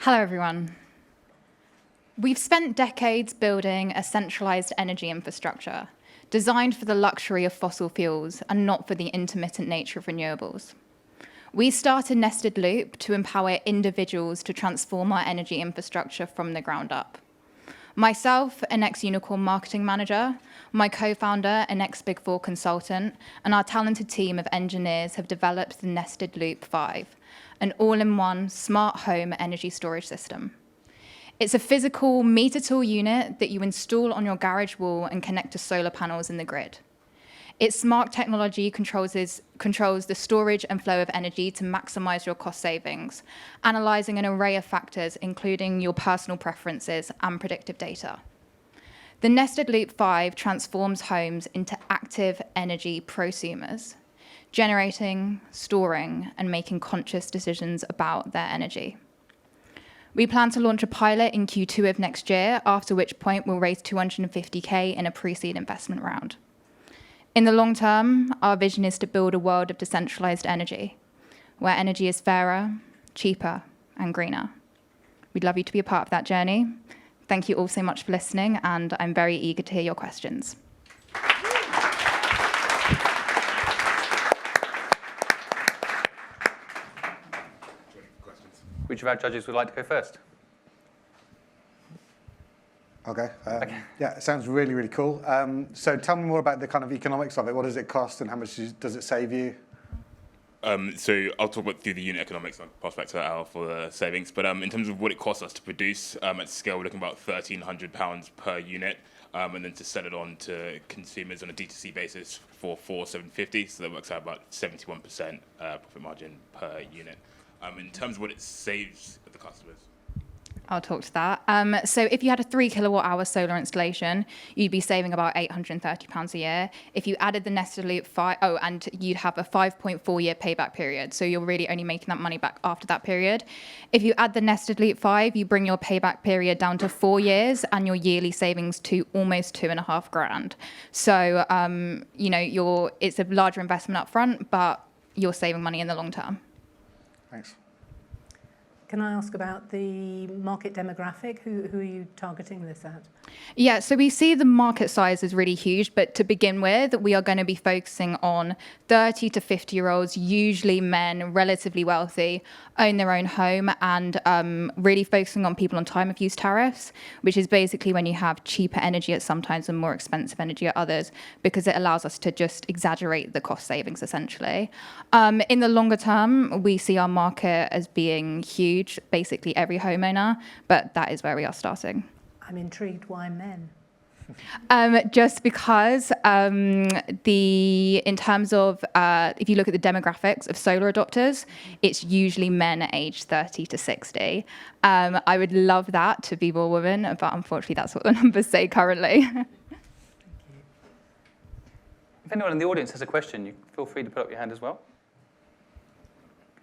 Hello, everyone. We've spent decades building a centralized energy infrastructure designed for the luxury of fossil fuels and not for the intermittent nature of renewables. We started Nested Loop to empower individuals to transform our energy infrastructure from the ground up. Myself, an ex-Unicorn marketing manager, my co-founder, an ex-Big Four consultant, and our talented team of engineers have developed the Nested Loop 5, an all-in-one smart home energy storage system. It's a physical meter-tool unit that you install on your garage wall and connect to solar panels in the grid. Its smart technology controls the storage and flow of energy to maximize your cost savings, analyzing an array of factors, including your personal preferences and predictive data. The Nested Loop 5 transforms homes into active energy prosumers, generating, storing, and making conscious decisions about their energy. We plan to launch a pilot in Q2 of next year, after which point we'll raise $250K in a pre-seed investment round. In the long term, our vision is to build a world of decentralized energy, where energy is fairer, cheaper, and greener. We'd love you to be a part of that journey. Thank you all so much for listening, and I'm very eager to hear your questions. Which of our judges would like to go first? Okay. Yeah, it sounds really, really cool. So tell me more about the kind of economics of it. What does it cost and how much does it save you? So I'll talk about through the unit economics and I'll pass back to Al for the savings. But in terms of what it costs us to produce, at scale, we're looking about £1,300 per unit. And then to sell it on to consumers on a D2C basis for £4,750. So that works out about 71% profit margin per unit. In terms of what it saves the customers. I'll talk to that. So if you had a 3 kilowatt hour solar installation, you'd be saving about £830 a year. If you added the Nested Loop 5, and you'd have a 5.4 year payback period. So you're really only making that money back after that period. If you add the Nested Loop 5, you bring your payback period down to 4 years and your yearly savings to almost $2,500. So, it's a larger investment up front, but you're saving money in the long term. Thanks. Can I ask about the market demographic? Who are you targeting this at? Yeah, so we see the market size is really huge, but to begin with, we are going to be focusing on 30 to 50-year-olds, usually men, relatively wealthy, own their own home, and really focusing on people on time of use tariffs, which is basically when you have cheaper energy at some times and more expensive energy at others, because it allows us to just exaggerate the cost savings, essentially. In the longer term, we see our market as being huge, basically every homeowner, but that is where we are starting. I'm intrigued, why men? Just because in terms of, if you look at the demographics of solar adopters, it's usually men aged 30 to 60. I would love that to be more women, but unfortunately that's what the numbers say currently. Thank you. If anyone in the audience has a question, you feel free to put up your hand as well.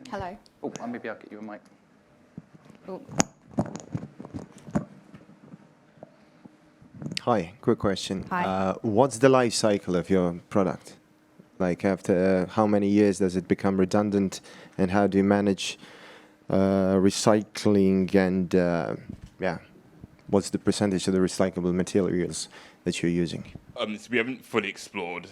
Hello. Oh, maybe I'll get you a mic. Oh. Hi, quick question. Hi. What's the life cycle of your product? Like after how many years does it become redundant, and how do you manage recycling and what's the percentage of the recyclable materials that you're using? So we haven't fully explored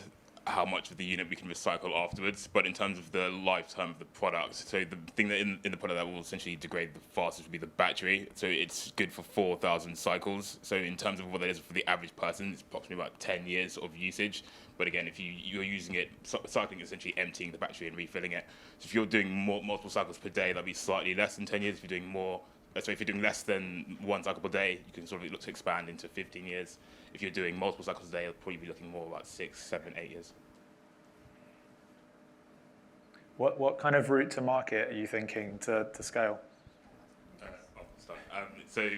how much of the unit we can recycle afterwards, but in terms of the lifetime of the product, so the thing that in the product that will essentially degrade the fastest would be the battery. So it's good for 4,000 cycles. So in terms of what that is for the average person, it's approximately about 10 years of usage. But again, if you're using it, cycling is essentially emptying the battery and refilling it. So if you're doing multiple cycles per day, that'll be slightly less than 10 years. If you're doing if you're doing less than one cycle per day, you can sort of look to expand into 15 years. If you're doing multiple cycles a day, you'll probably be looking more about 6, 7, 8 years. What kind of route to market are you thinking to scale? So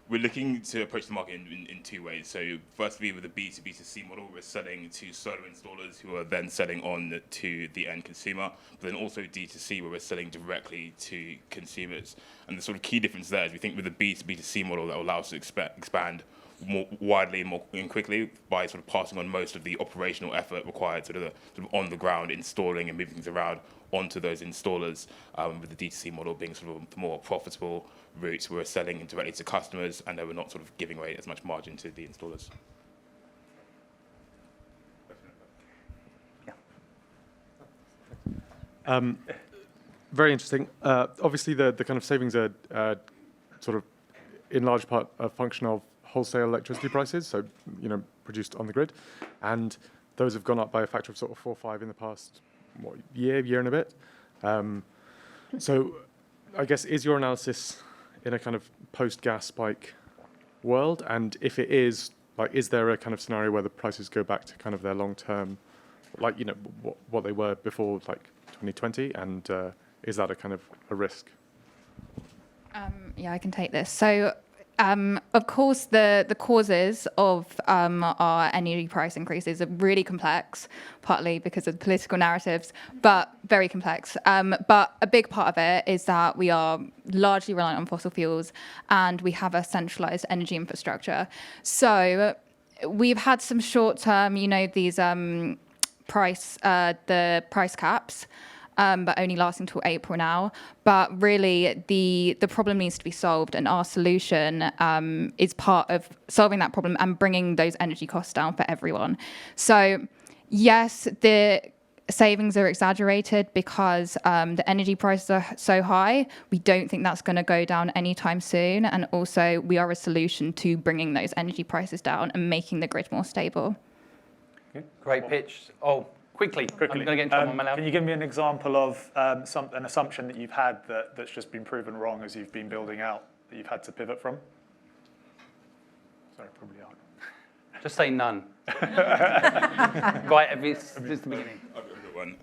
we're looking to approach the market in two ways. So firstly, with a B2B2C model, we're selling to solar installers who are then selling on to the end consumer, but then also D2C, where we're selling directly to consumers. And the sort of key difference there is we think with a B2B2C model that will allow us to expand more widely and quickly by sort of passing on most of the operational effort required, sort of on the ground, installing and moving things around, onto those installers, with the D2C model being sort of the more profitable route. We're selling directly to customers, and they were not sort of giving away as much margin to the installers. Very interesting. Obviously, the kind of savings are sort of in large part a function of wholesale electricity prices, so produced on the grid, and those have gone up by a factor of sort of 4 or 5 in the past year and a bit. So, I guess, is your analysis in a kind of post-gas spike world? And if it is, like, is there a kind of scenario where the prices go back to kind of their long-term, like, what they were before, like, 2020? And is that a kind of a risk? Yeah, I can take this. So, of course, the causes of our energy price increases are really complex, partly because of the political narratives, but very complex. But a big part of it is that we are largely reliant on fossil fuels, and we have a centralized energy infrastructure. So we've had some short-term, these the price caps. But only lasting till April now. But really, the problem needs to be solved, and our solution is part of solving that problem and bringing those energy costs down for everyone. So, yes, the savings are exaggerated because the energy prices are so high. We don't think that's going to go down anytime soon. And also, we are a solution to bringing those energy prices down and making the grid more stable. Great pitch. Oh, quickly. I'm going to get into one Can you give me an example of an assumption that you've had that's just been proven wrong as you've been building out, that you've had to pivot from? Sorry, probably hard. Just say none. Right, it's the beginning. I've got one.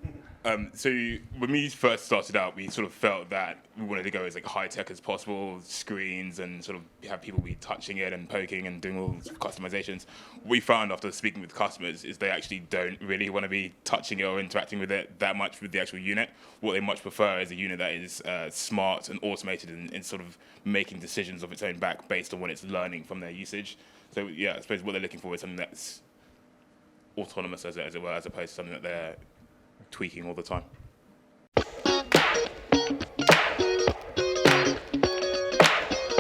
So when we first started out, we sort of felt that we wanted to go as like high tech as possible, screens, and sort of have people be touching it and poking and doing all sorts of customizations. What we found after speaking with customers is they actually don't really want to be touching it or interacting with it that much with the actual unit. What they much prefer is a unit that is smart and automated and sort of making decisions of its own back based on what it's learning from their usage. So yeah, I suppose what they're looking for is something that's autonomous, as it were, as opposed to something that they're tweaking all the time.